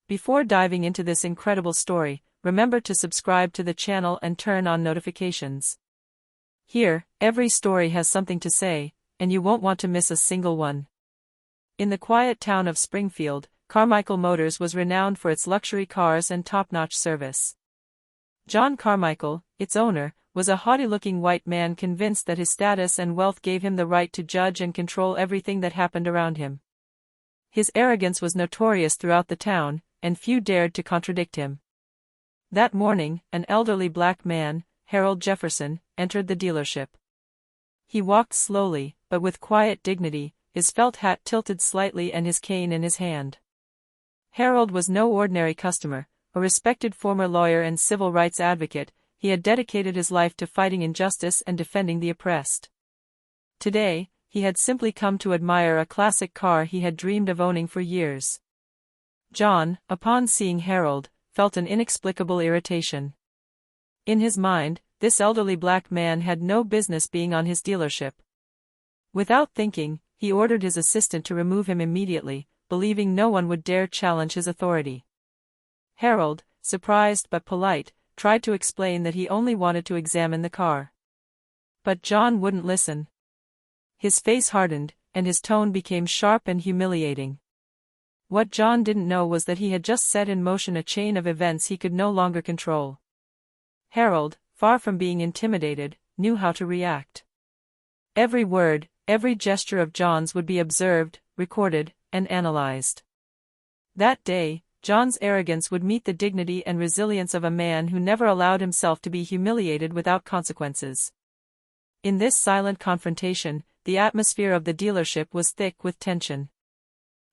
Before diving into this incredible story, remember to subscribe to the channel and turn on notifications. Here, every story has something to say, and you won't want to miss a single one. In the quiet town of Springfield, Carmichael Motors was renowned for its luxury cars and top-notch service. John Carmichael, its owner, was a haughty-looking white man convinced that his status and wealth gave him the right to judge and control everything that happened around him. His arrogance was notorious throughout the town, and few dared to contradict him. That morning, an elderly black man, Harold Jefferson, entered the dealership. He walked slowly, but with quiet dignity, his felt hat tilted slightly and his cane in his hand. Harold was no ordinary customer. A respected former lawyer and civil rights advocate, he had dedicated his life to fighting injustice and defending the oppressed. Today, he had simply come to admire a classic car he had dreamed of owning for years. John, upon seeing Harold, felt an inexplicable irritation. In his mind, this elderly black man had no business being on his dealership. Without thinking, he ordered his assistant to remove him immediately, believing no one would dare challenge his authority. Harold, surprised but polite, tried to explain that he only wanted to examine the car. But John wouldn't listen. His face hardened, and his tone became sharp and humiliating. What John didn't know was that he had just set in motion a chain of events he could no longer control. Harold, far from being intimidated, knew how to react. Every word, every gesture of John's would be observed, recorded, and analyzed. That day, John's arrogance would meet the dignity and resilience of a man who never allowed himself to be humiliated without consequences. In this silent confrontation, the atmosphere of the dealership was thick with tension.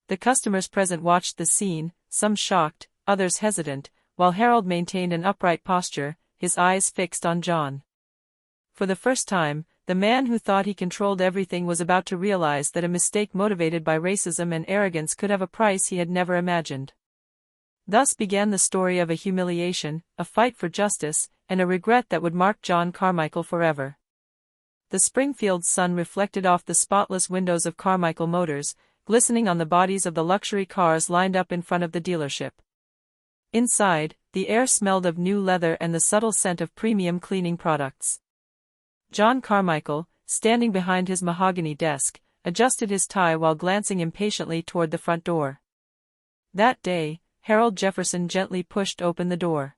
The customers present watched the scene, some shocked, others hesitant, while Harold maintained an upright posture, his eyes fixed on John. For the first time, the man who thought he controlled everything was about to realize that a mistake motivated by racism and arrogance could have a price he had never imagined. Thus began the story of a humiliation, a fight for justice, and a regret that would mark John Carmichael forever. The Springfield sun reflected off the spotless windows of Carmichael Motors, glistening on the bodies of the luxury cars lined up in front of the dealership. Inside, the air smelled of new leather and the subtle scent of premium cleaning products. John Carmichael, standing behind his mahogany desk, adjusted his tie while glancing impatiently toward the front door. That day, Harold Jefferson gently pushed open the door.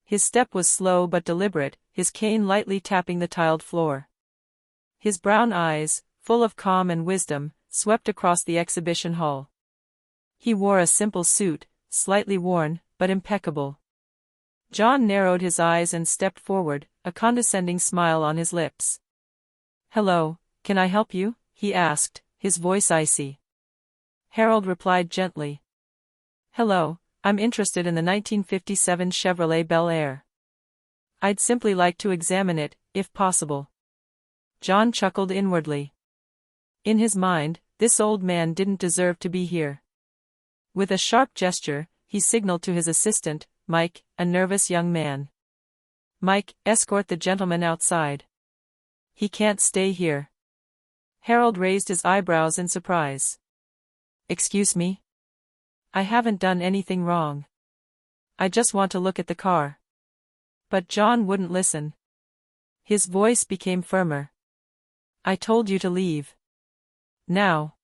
His step was slow but deliberate, his cane lightly tapping the tiled floor. His brown eyes, full of calm and wisdom, swept across the exhibition hall. He wore a simple suit, slightly worn, but impeccable. John narrowed his eyes and stepped forward, a condescending smile on his lips. "Hello, can I help you?" he asked, his voice icy. Harold replied gently. "Hello, I'm interested in the 1957 Chevrolet Bel Air. I'd simply like to examine it, if possible." John chuckled inwardly. In his mind, this old man didn't deserve to be here. With a sharp gesture, he signaled to his assistant, Mike, a nervous young man. "Mike, escort the gentleman outside. He can't stay here." Harold raised his eyebrows in surprise. "Excuse me? I haven't done anything wrong. I just want to look at the car." But John wouldn't listen. His voice became firmer. "I told you to leave. Now."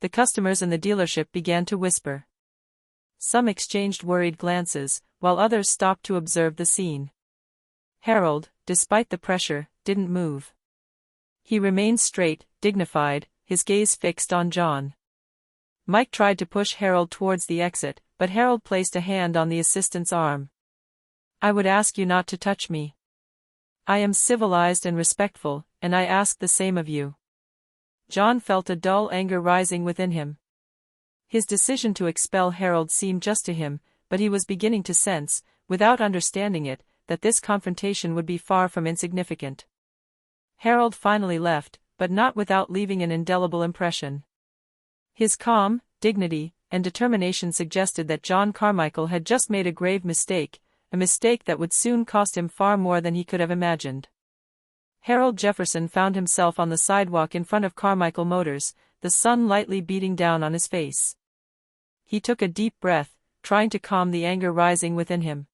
The customers in the dealership began to whisper. Some exchanged worried glances, while others stopped to observe the scene. Harold, despite the pressure, didn't move. He remained straight, dignified, his gaze fixed on John. Mike tried to push Harold towards the exit, but Harold placed a hand on the assistant's arm. "I would ask you not to touch me. I am civilized and respectful, and I ask the same of you." John felt a dull anger rising within him. His decision to expel Harold seemed just to him, but he was beginning to sense, without understanding it, that this confrontation would be far from insignificant. Harold finally left, but not without leaving an indelible impression. His calm, dignity, and determination suggested that John Carmichael had just made a grave mistake, a mistake that would soon cost him far more than he could have imagined. Harold Jefferson found himself on the sidewalk in front of Carmichael Motors, the sun lightly beating down on his face. He took a deep breath, trying to calm the anger rising within him.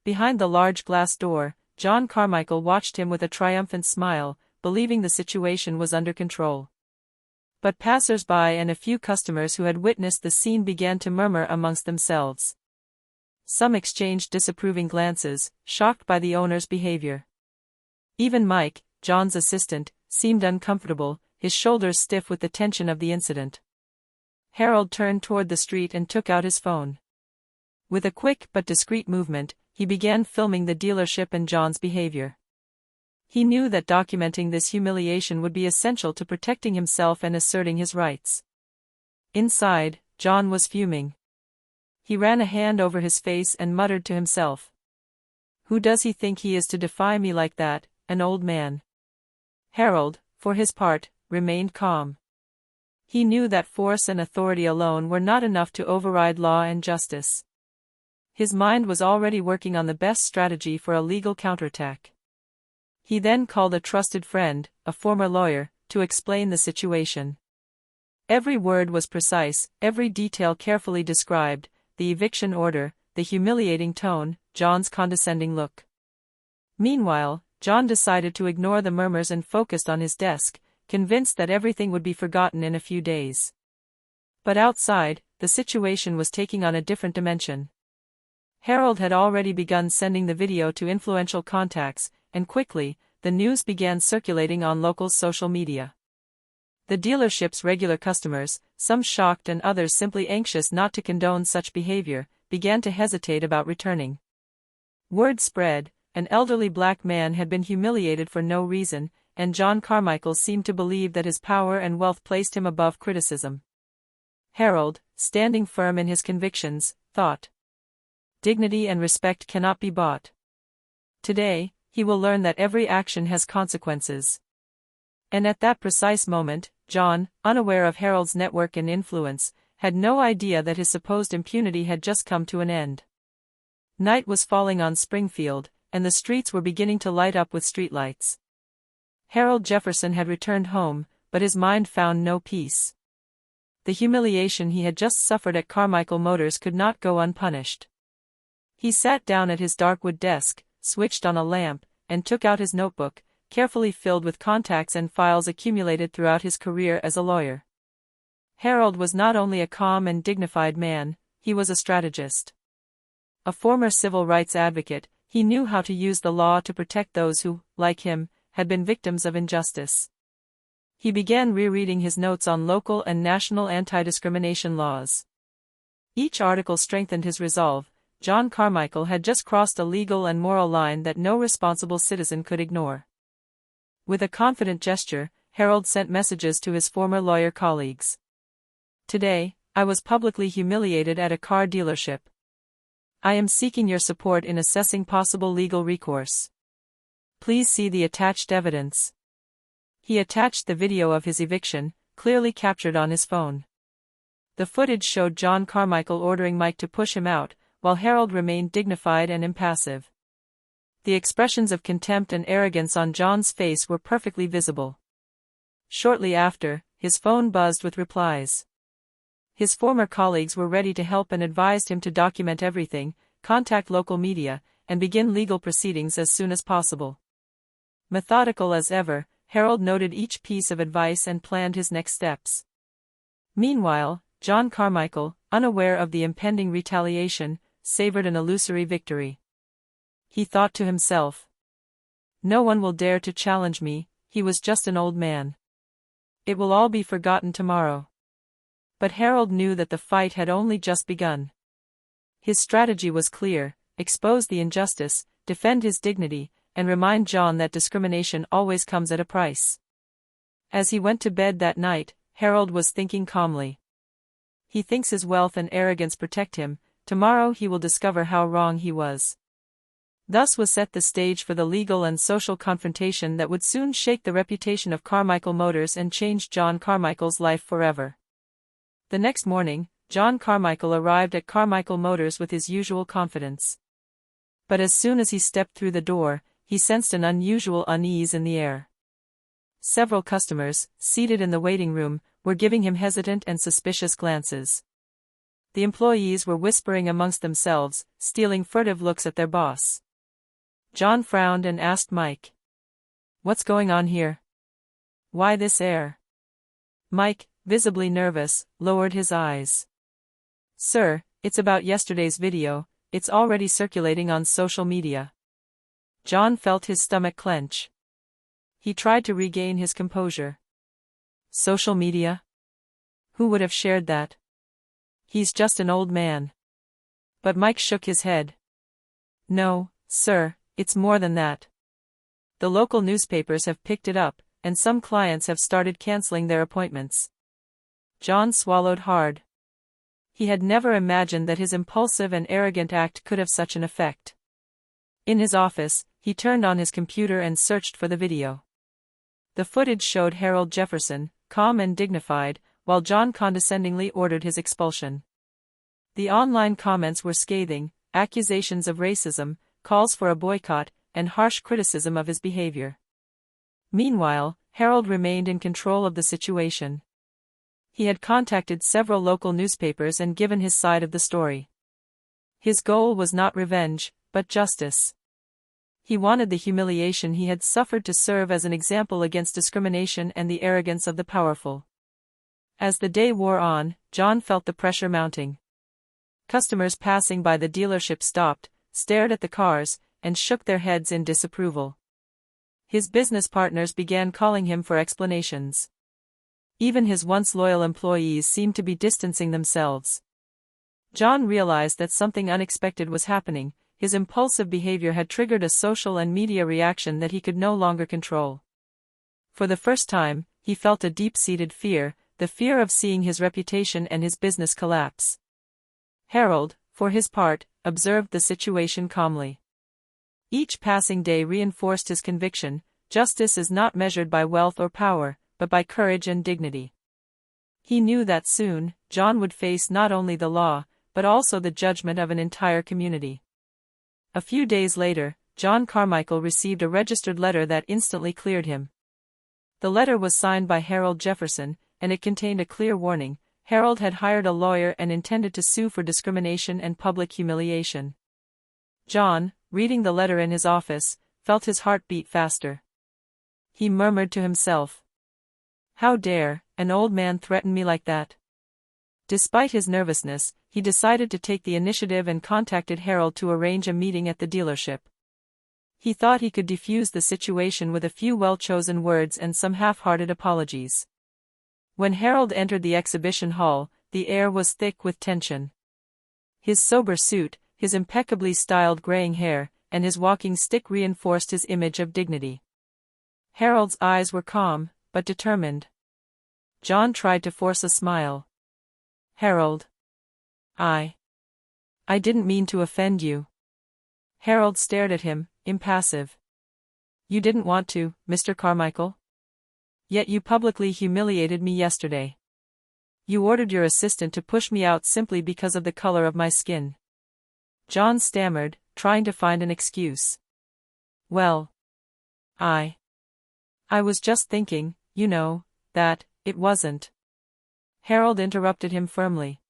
Behind the large glass door, John Carmichael watched him with a triumphant smile, believing the situation was under control. But passers-by and a few customers who had witnessed the scene began to murmur amongst themselves. Some exchanged disapproving glances, shocked by the owner's behavior. Even Mike, John's assistant, seemed uncomfortable, his shoulders stiff with the tension of the incident. Harold turned toward the street and took out his phone. With a quick but discreet movement, he began filming the dealership and John's behavior. He knew that documenting this humiliation would be essential to protecting himself and asserting his rights. Inside, John was fuming. He ran a hand over his face and muttered to himself. "Who does he think he is to defy me like that, an old man?" Harold, for his part, remained calm. He knew that force and authority alone were not enough to override law and justice. His mind was already working on the best strategy for a legal counterattack. He then called a trusted friend, a former lawyer, to explain the situation. Every word was precise, every detail carefully described, the eviction order, the humiliating tone, John's condescending look. Meanwhile, John decided to ignore the murmurs and focused on his desk, convinced that everything would be forgotten in a few days. But outside, the situation was taking on a different dimension. Harold had already begun sending the video to influential contacts, and quickly, the news began circulating on local social media. The dealership's regular customers, some shocked and others simply anxious not to condone such behavior, began to hesitate about returning. Word spread, an elderly black man had been humiliated for no reason, and John Carmichael seemed to believe that his power and wealth placed him above criticism. Harold, standing firm in his convictions, thought, "Dignity and respect cannot be bought." Today, he will learn that every action has consequences. And at that precise moment, John, unaware of Harold's network and influence, had no idea that his supposed impunity had just come to an end. Night was falling on Springfield, and the streets were beginning to light up with streetlights. Harold Jefferson had returned home, but his mind found no peace. The humiliation he had just suffered at Carmichael Motors could not go unpunished. He sat down at his dark wood desk, switched on a lamp, and took out his notebook, carefully filled with contacts and files accumulated throughout his career as a lawyer. Harold was not only a calm and dignified man, he was a strategist. A former civil rights advocate, he knew how to use the law to protect those who, like him, had been victims of injustice. He began rereading his notes on local and national anti-discrimination laws. Each article strengthened his resolve. John Carmichael had just crossed a legal and moral line that no responsible citizen could ignore. With a confident gesture, Harold sent messages to his former lawyer colleagues. "Today, I was publicly humiliated at a car dealership. I am seeking your support in assessing possible legal recourse. Please see the attached evidence." He attached the video of his eviction, clearly captured on his phone. The footage showed John Carmichael ordering Mike to push him out, while Harold remained dignified and impassive. The expressions of contempt and arrogance on John's face were perfectly visible. Shortly after, his phone buzzed with replies. His former colleagues were ready to help and advised him to document everything, contact local media, and begin legal proceedings as soon as possible. Methodical as ever, Harold noted each piece of advice and planned his next steps. Meanwhile, John Carmichael, unaware of the impending retaliation, savored an illusory victory. He thought to himself, "No one will dare to challenge me, he was just an old man. It will all be forgotten tomorrow." But Harold knew that the fight had only just begun. His strategy was clear: expose the injustice, defend his dignity, and remind John that discrimination always comes at a price. As he went to bed that night, Harold was thinking calmly. He thinks his wealth and arrogance protect him, tomorrow he will discover how wrong he was. Thus was set the stage for the legal and social confrontation that would soon shake the reputation of Carmichael Motors and change John Carmichael's life forever. The next morning, John Carmichael arrived at Carmichael Motors with his usual confidence. But as soon as he stepped through the door, he sensed an unusual unease in the air. Several customers, seated in the waiting room, were giving him hesitant and suspicious glances. The employees were whispering amongst themselves, stealing furtive looks at their boss. John frowned and asked Mike, "What's going on here? Why this air?" Mike, visibly nervous, lowered his eyes. "Sir, it's about yesterday's video, it's already circulating on social media." John felt his stomach clench. He tried to regain his composure. Social media? Who would have shared that? He's just an old man. But Mike shook his head. "No, sir, it's more than that. The local newspapers have picked it up, and some clients have started canceling their appointments." John swallowed hard. He had never imagined that his impulsive and arrogant act could have such an effect. In his office, he turned on his computer and searched for the video. The footage showed Harold Jefferson, calm and dignified, while John condescendingly ordered his expulsion. The online comments were scathing, accusations of racism, calls for a boycott, and harsh criticism of his behavior. Meanwhile, Harold remained in control of the situation. He had contacted several local newspapers and given his side of the story. His goal was not revenge, but justice. He wanted the humiliation he had suffered to serve as an example against discrimination and the arrogance of the powerful. As the day wore on, John felt the pressure mounting. Customers passing by the dealership stopped, stared at the cars, and shook their heads in disapproval. His business partners began calling him for explanations. Even his once loyal employees seemed to be distancing themselves. John realized that something unexpected was happening. His impulsive behavior had triggered a social and media reaction that he could no longer control. For the first time, he felt a deep-seated fear, the fear of seeing his reputation and his business collapse. Harold, for his part, observed the situation calmly. Each passing day reinforced his conviction: justice is not measured by wealth or power, but by courage and dignity. He knew that soon, John would face not only the law, but also the judgment of an entire community. A few days later, John Carmichael received a registered letter that instantly cleared him. The letter was signed by Harold Jefferson, and it contained a clear warning: Harold had hired a lawyer and intended to sue for discrimination and public humiliation. John, reading the letter in his office, felt his heart beat faster. He murmured to himself, "How dare an old man threaten me like that?" Despite his nervousness, he decided to take the initiative and contacted Harold to arrange a meeting at the dealership. He thought he could defuse the situation with a few well-chosen words and some half-hearted apologies. When Harold entered the exhibition hall, the air was thick with tension. His sober suit, his impeccably styled graying hair, and his walking stick reinforced his image of dignity. Harold's eyes were calm, but determined. John tried to force a smile. "Harold. I didn't mean to offend you." Harold stared at him, impassive. "You didn't want to, Mr. Carmichael? Yet you publicly humiliated me yesterday. You ordered your assistant to push me out simply because of the color of my skin." John stammered, trying to find an excuse. "Well, I was just thinking, that it wasn't." Harold interrupted him firmly.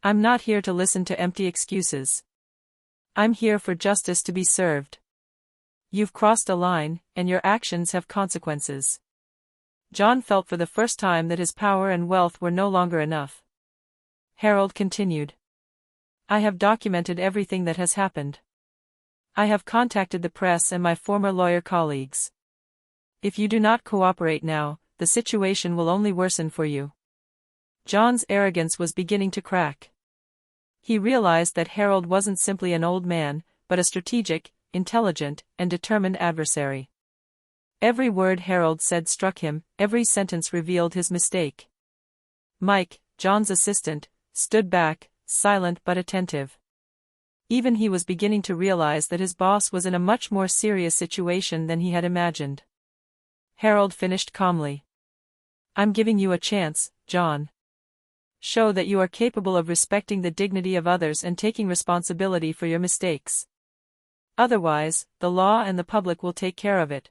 "I'm not here to listen to empty excuses. I'm here for justice to be served. You've crossed a line, and your actions have consequences." John felt for the first time that his power and wealth were no longer enough. Harold continued, "I have documented everything that has happened. I have contacted the press and my former lawyer colleagues. If you do not cooperate now, the situation will only worsen for you." John's arrogance was beginning to crack. He realized that Harold wasn't simply an old man, but a strategic, intelligent, and determined adversary. Every word Harold said struck him, every sentence revealed his mistake. Mike, John's assistant, stood back, silent but attentive. Even he was beginning to realize that his boss was in a much more serious situation than he had imagined. Harold finished calmly. "I'm giving you a chance, John. Show that you are capable of respecting the dignity of others and taking responsibility for your mistakes. Otherwise, the law and the public will take care of it."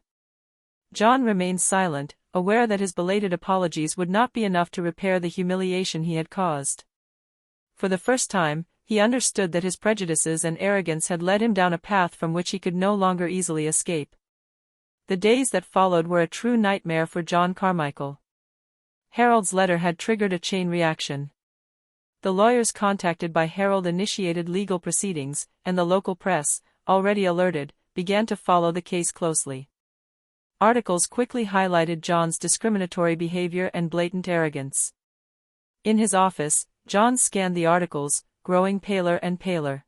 John remained silent, aware that his belated apologies would not be enough to repair the humiliation he had caused. For the first time, he understood that his prejudices and arrogance had led him down a path from which he could no longer easily escape. The days that followed were a true nightmare for John Carmichael. Harold's letter had triggered a chain reaction. The lawyers contacted by Harold initiated legal proceedings, and the local press, already alerted, began to follow the case closely. Articles quickly highlighted John's discriminatory behavior and blatant arrogance. In his office, John scanned the articles, growing paler and paler.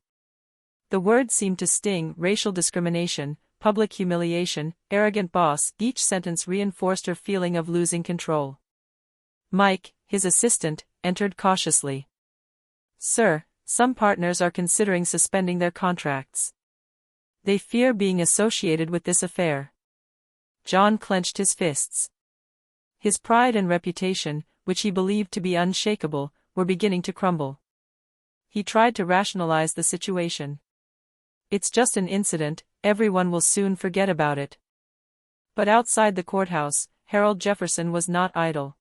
The words seemed to sting: racial discrimination, public humiliation, arrogant boss. Each sentence reinforced her feeling of losing control. Mike, his assistant, entered cautiously. "Sir, some partners are considering suspending their contracts. They fear being associated with this affair." John clenched his fists. His pride and reputation, which he believed to be unshakable, were beginning to crumble. He tried to rationalize the situation. "It's just an incident, everyone will soon forget about it." But outside the courthouse, Harold Jefferson was not idle.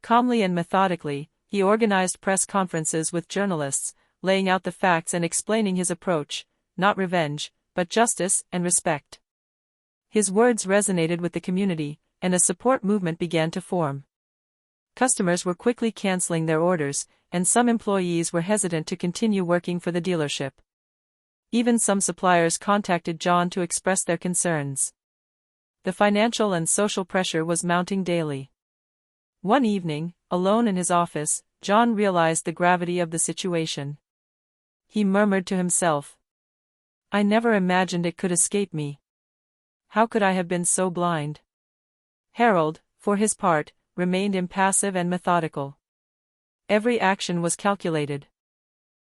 Calmly and methodically, he organized press conferences with journalists, laying out the facts and explaining his approach: not revenge, but justice and respect. His words resonated with the community, and a support movement began to form. Customers were quickly canceling their orders, and some employees were hesitant to continue working for the dealership. Even some suppliers contacted John to express their concerns. The financial and social pressure was mounting daily. One evening, alone in his office, John realized the gravity of the situation. He murmured to himself, "I never imagined it could escape me. How could I have been so blind?" Harold, for his part, remained impassive and methodical. Every action was calculated.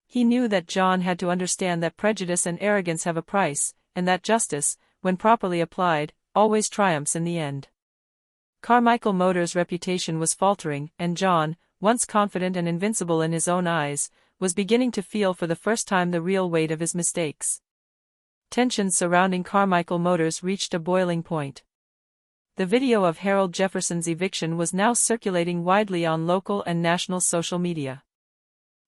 He knew that John had to understand that prejudice and arrogance have a price, and that justice, when properly applied, always triumphs in the end. Carmichael Motors' reputation was faltering, and John, once confident and invincible in his own eyes, was beginning to feel for the first time the real weight of his mistakes. Tensions surrounding Carmichael Motors reached a boiling point. The video of Harold Jefferson's eviction was now circulating widely on local and national social media.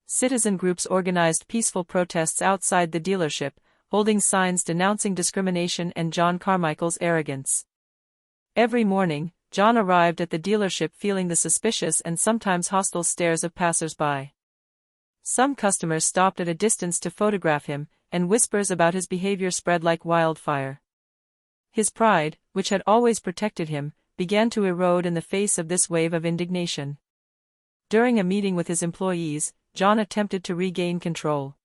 Citizen groups organized peaceful protests outside the dealership, holding signs denouncing discrimination and John Carmichael's arrogance. Every morning, John arrived at the dealership feeling the suspicious and sometimes hostile stares of passers-by. Some customers stopped at a distance to photograph him, and whispers about his behavior spread like wildfire. His pride, which had always protected him, began to erode in the face of this wave of indignation. During a meeting with his employees, John attempted to regain control.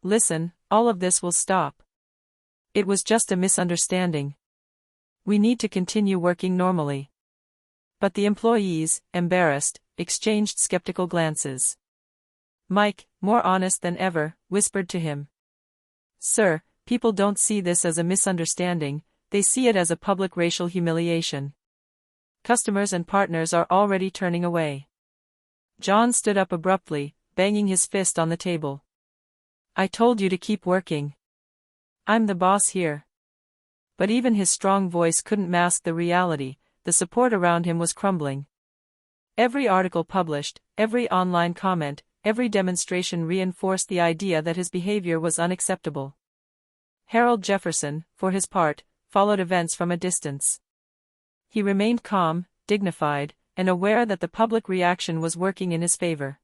"Listen, all of this will stop. It was just a misunderstanding. We need to continue working normally." But the employees, embarrassed, exchanged skeptical glances. Mike, more honest than ever, whispered to him, "Sir, people don't see this as a misunderstanding, they see it as a public racial humiliation. Customers and partners are already turning away." John stood up abruptly, banging his fist on the table. "I told you to keep working. I'm the boss here." But even his strong voice couldn't mask the reality: the support around him was crumbling. Every article published, every online comment, every demonstration reinforced the idea that his behavior was unacceptable. Harold Jefferson, for his part, followed events from a distance. He remained calm, dignified, and aware that the public reaction was working in his favor.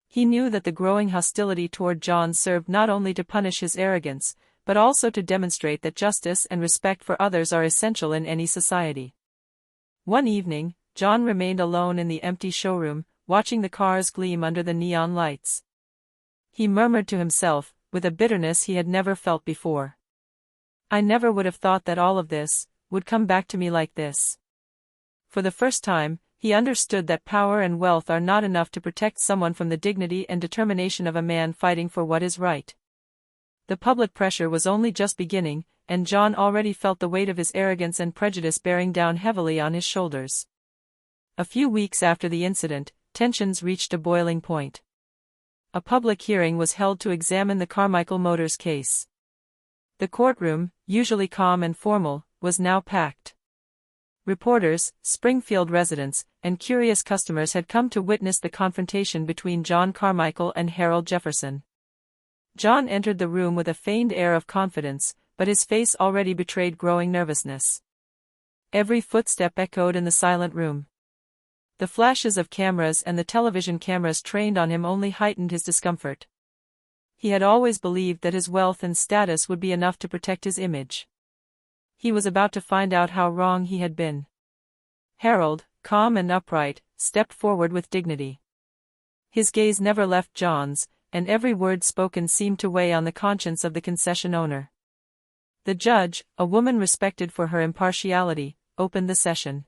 He knew that the growing hostility toward John served not only to punish his arrogance, but also to demonstrate that justice and respect for others are essential in any society. One evening, John remained alone in the empty showroom, watching the cars gleam under the neon lights. He murmured to himself, with a bitterness he had never felt before, "I never would have thought that all of this would come back to me like this." For the first time, he understood that power and wealth are not enough to protect someone from the dignity and determination of a man fighting for what is right. The public pressure was only just beginning, and John already felt the weight of his arrogance and prejudice bearing down heavily on his shoulders. A few weeks after the incident, tensions reached a boiling point. A public hearing was held to examine the Carmichael Motors case. The courtroom, usually calm and formal, was now packed. Reporters, Springfield residents, and curious customers had come to witness the confrontation between John Carmichael and Harold Jefferson. John entered the room with a feigned air of confidence, but his face already betrayed growing nervousness. Every footstep echoed in the silent room. The flashes of cameras and the television cameras trained on him only heightened his discomfort. He had always believed that his wealth and status would be enough to protect his image. He was about to find out how wrong he had been. Harold, calm and upright, stepped forward with dignity. His gaze never left John's, and every word spoken seemed to weigh on the conscience of the concession owner. The judge, a woman respected for her impartiality, opened the session.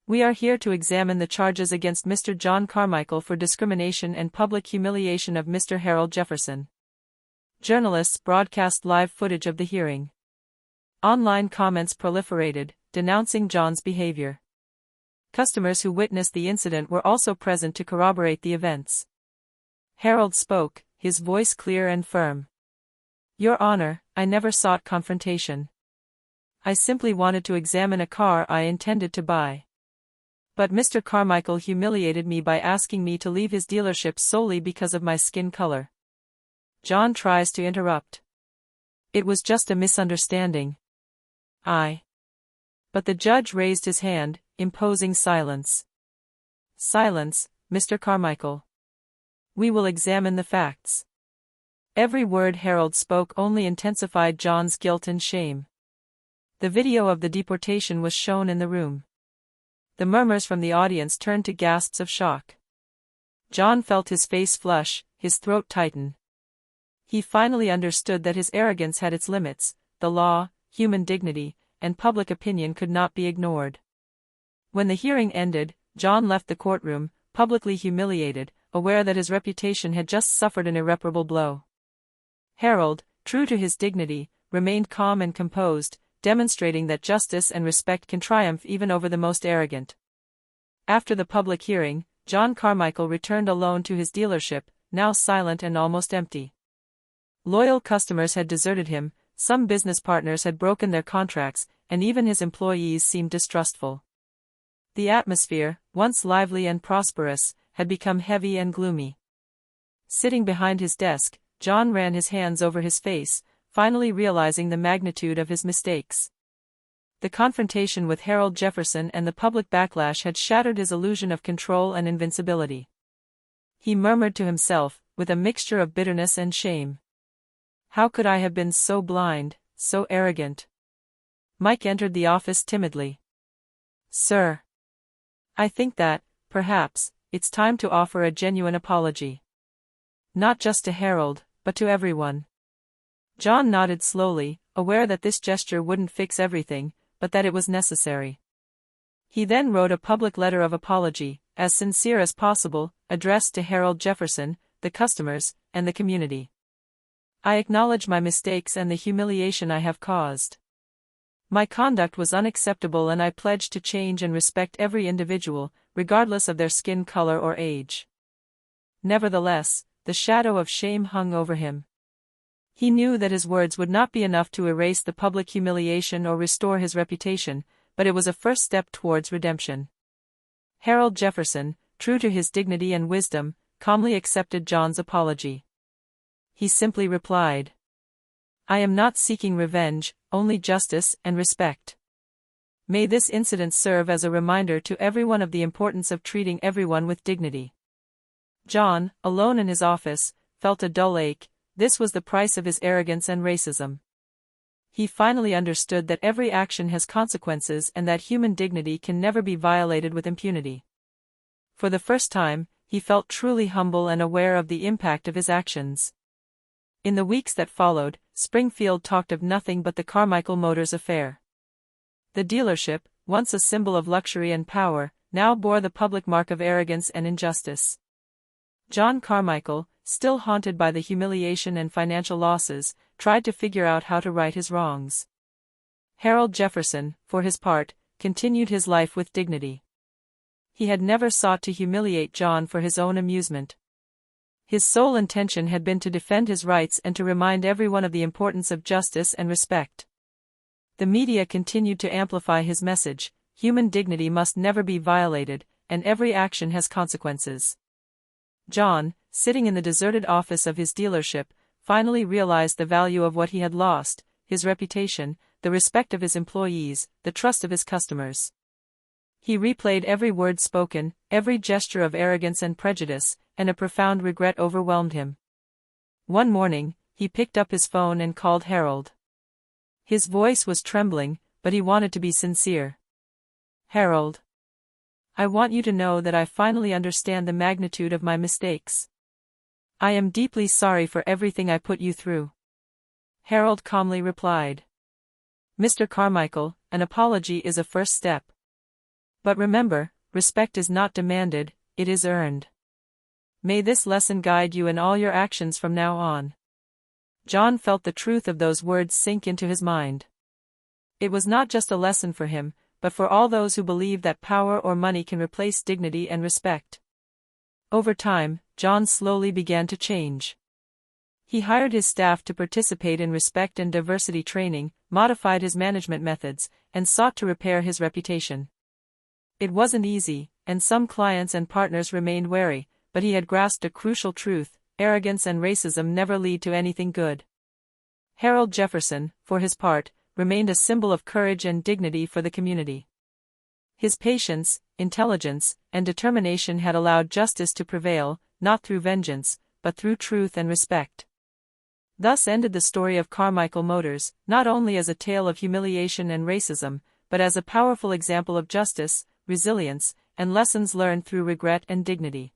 "We are here to examine the charges against Mr. John Carmichael for discrimination and public humiliation of Mr. Harold Jefferson." Journalists broadcast live footage of the hearing. Online comments proliferated, denouncing John's behavior. Customers who witnessed the incident were also present to corroborate the events. Harold spoke, his voice clear and firm. "Your Honor, I never sought confrontation. I simply wanted to examine a car I intended to buy. But Mr. Carmichael humiliated me by asking me to leave his dealership solely because of my skin color." John tries to interrupt. "It was just a misunderstanding. But the judge raised his hand, imposing silence. "Silence, Mr. Carmichael. We will examine the facts." Every word Harold spoke only intensified John's guilt and shame. The video of the deportation was shown in the room. The murmurs from the audience turned to gasps of shock. John felt his face flush, his throat tighten. He finally understood that his arrogance had its limits. The law, human dignity, and public opinion could not be ignored. When the hearing ended, John left the courtroom, publicly humiliated, aware that his reputation had just suffered an irreparable blow. Harold, true to his dignity, remained calm and composed, demonstrating that justice and respect can triumph even over the most arrogant. After the public hearing, John Carmichael returned alone to his dealership, now silent and almost empty. Loyal customers had deserted him, some business partners had broken their contracts, and even his employees seemed distrustful. The atmosphere, once lively and prosperous, had become heavy and gloomy. Sitting behind his desk, John ran his hands over his face, finally realizing the magnitude of his mistakes. The confrontation with Harold Jefferson and the public backlash had shattered his illusion of control and invincibility. He murmured to himself, with a mixture of bitterness and shame. "How could I have been so blind, so arrogant?" Mike entered the office timidly. "Sir. I think that, perhaps, it's time to offer a genuine apology. Not just to Harold, but to everyone." John nodded slowly, aware that this gesture wouldn't fix everything, but that it was necessary. He then wrote a public letter of apology, as sincere as possible, addressed to Harold Jefferson, the customers, and the community. "I acknowledge my mistakes and the humiliation I have caused. My conduct was unacceptable and I pledge to change and respect every individual, regardless of their skin color or age." Nevertheless, the shadow of shame hung over him. He knew that his words would not be enough to erase the public humiliation or restore his reputation, but it was a first step towards redemption. Harold Jefferson, true to his dignity and wisdom, calmly accepted John's apology. He simply replied, "I am not seeking revenge, only justice and respect. May this incident serve as a reminder to everyone of the importance of treating everyone with dignity." John, alone in his office, felt a dull ache. This was the price of his arrogance and racism. He finally understood that every action has consequences and that human dignity can never be violated with impunity. For the first time, he felt truly humble and aware of the impact of his actions. In the weeks that followed, Springfield talked of nothing but the Carmichael Motors affair. The dealership, once a symbol of luxury and power, now bore the public mark of arrogance and injustice. John Carmichael, still haunted by the humiliation and financial losses, tried to figure out how to right his wrongs. Harold Jefferson, for his part, continued his life with dignity. He had never sought to humiliate John for his own amusement. His sole intention had been to defend his rights and to remind everyone of the importance of justice and respect. The media continued to amplify his message, Human dignity must never be violated, and every action has consequences. John, sitting in the deserted office of his dealership, finally realized the value of what he had lost: his reputation, the respect of his employees, the trust of his customers. He replayed every word spoken, every gesture of arrogance and prejudice, and a profound regret overwhelmed him. One morning, he picked up his phone and called Harold. His voice was trembling, but he wanted to be sincere. "Harold, I want you to know that I finally understand the magnitude of my mistakes. I am deeply sorry for everything I put you through." Harold calmly replied, "Mr. Carmichael, an apology is a first step. But remember, respect is not demanded, it is earned. May this lesson guide you in all your actions from now on." John felt the truth of those words sink into his mind. It was not just a lesson for him, but for all those who believe that power or money can replace dignity and respect. Over time, John slowly began to change. He hired his staff to participate in respect and diversity training, modified his management methods, and sought to repair his reputation. It wasn't easy, and some clients and partners remained wary, but he had grasped a crucial truth: arrogance and racism never lead to anything good. Harold Jefferson, for his part, remained a symbol of courage and dignity for the community. His patience, intelligence, and determination had allowed justice to prevail, not through vengeance, but through truth and respect. Thus ended the story of Carmichael Motors, not only as a tale of humiliation and racism, but as a powerful example of justice, resilience, and lessons learned through regret and dignity.